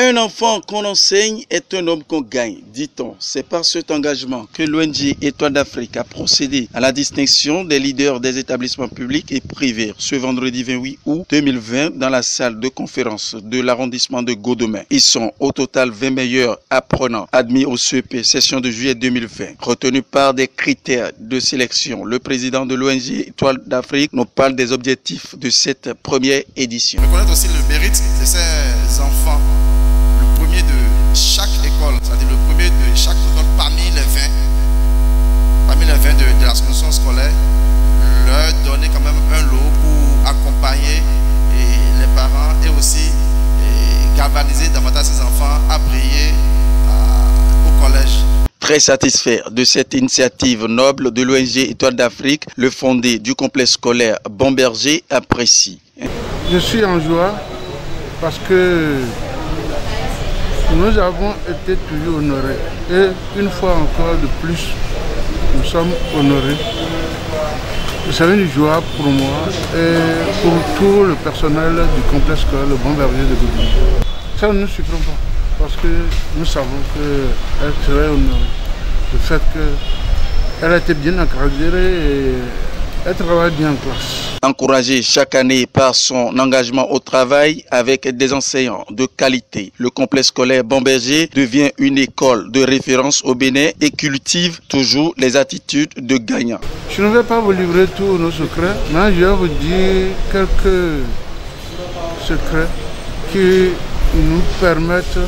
Un enfant qu'on enseigne est un homme qu'on gagne, dit-on. C'est par cet engagement que l'ONG Étoile d'Afrique a procédé à la distinction des leaders des établissements publics et privés ce vendredi 28 août 2020 dans la salle de conférence de l'arrondissement de Godomè. Ils sont au total 20 meilleurs apprenants admis au CEP session de juillet 2020. Retenus par des critères de sélection, le président de l'ONG Étoile d'Afrique nous parle des objectifs de cette première édition. Reconnaître aussi le mérite de ces enfants. Le premier de chaque école, c'est-à-dire le premier de chaque école parmi les 20 de la construction scolaire, leur donner quand même un lot pour accompagner les parents et aussi galvaniser davantage ces enfants à briller au collège. Très satisfait de cette initiative noble de l'ONG Étoile d'Afrique, le fondé du complexe scolaire Bon-Berger apprécie. Je suis en joie parce que nous avons été toujours honorés. Et une fois encore de plus, nous sommes honorés. C'est une joie pour moi et pour tout le personnel du complexe scolaire Le Bon-Berger de Godomè. Ça ne nous surprend pas parce que nous savons qu'elle serait honorée. Le fait qu'elle a été bien encadrée et elle travaille bien en classe. Encouragé chaque année par son engagement au travail avec des enseignants de qualité, le complexe scolaire Bon-Berger devient une école de référence au Bénin et cultive toujours les attitudes de gagnant. Je ne vais pas vous livrer tous nos secrets, mais je vais vous dire quelques secrets qui nous permettent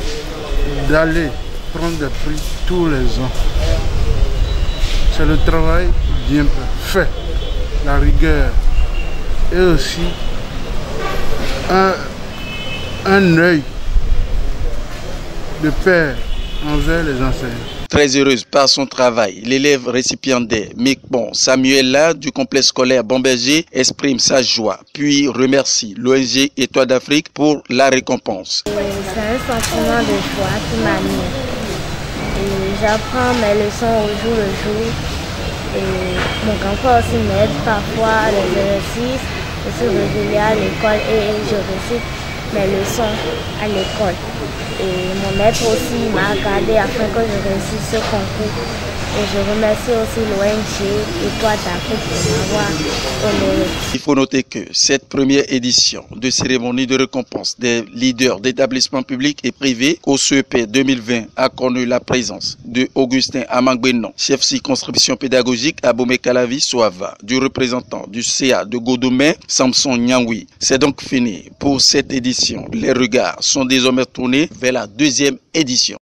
d'aller prendre des prix tous les ans. C'est le travail bien fait, la rigueur et aussi un œil de père envers les enseignants. Très heureuse par son travail, l'élève récipiendaire Mekbon Samuela du complexe scolaire Bon-Berger exprime sa joie, puis remercie l'ONG Étoile d'Afrique pour la récompense. C'est un sentiment de joie qui m'anime. J'apprends mes leçons au jour le jour. Et mon grand-père aussi m'aide parfois à les exercices. Je suis régulier à l'école et je récite mes leçons à l'école. Et mon maître aussi m'a gardé afin que je réussisse ce concours. Et je remercie aussi l'ONG Étoile d'Afrique pour m'avoir honoré. Il faut noter que cette première édition de cérémonie de récompense des leaders d'établissements publics et privés au CEP 2020 a connu la présence de Augustin Amangbenon, chef circonscription pédagogique à Bomé-Calavi-Soava, du représentant du CA de Godomè, Samson Nyangoui. C'est donc fini pour cette édition. Les regards sont désormais tournés vers la deuxième édition.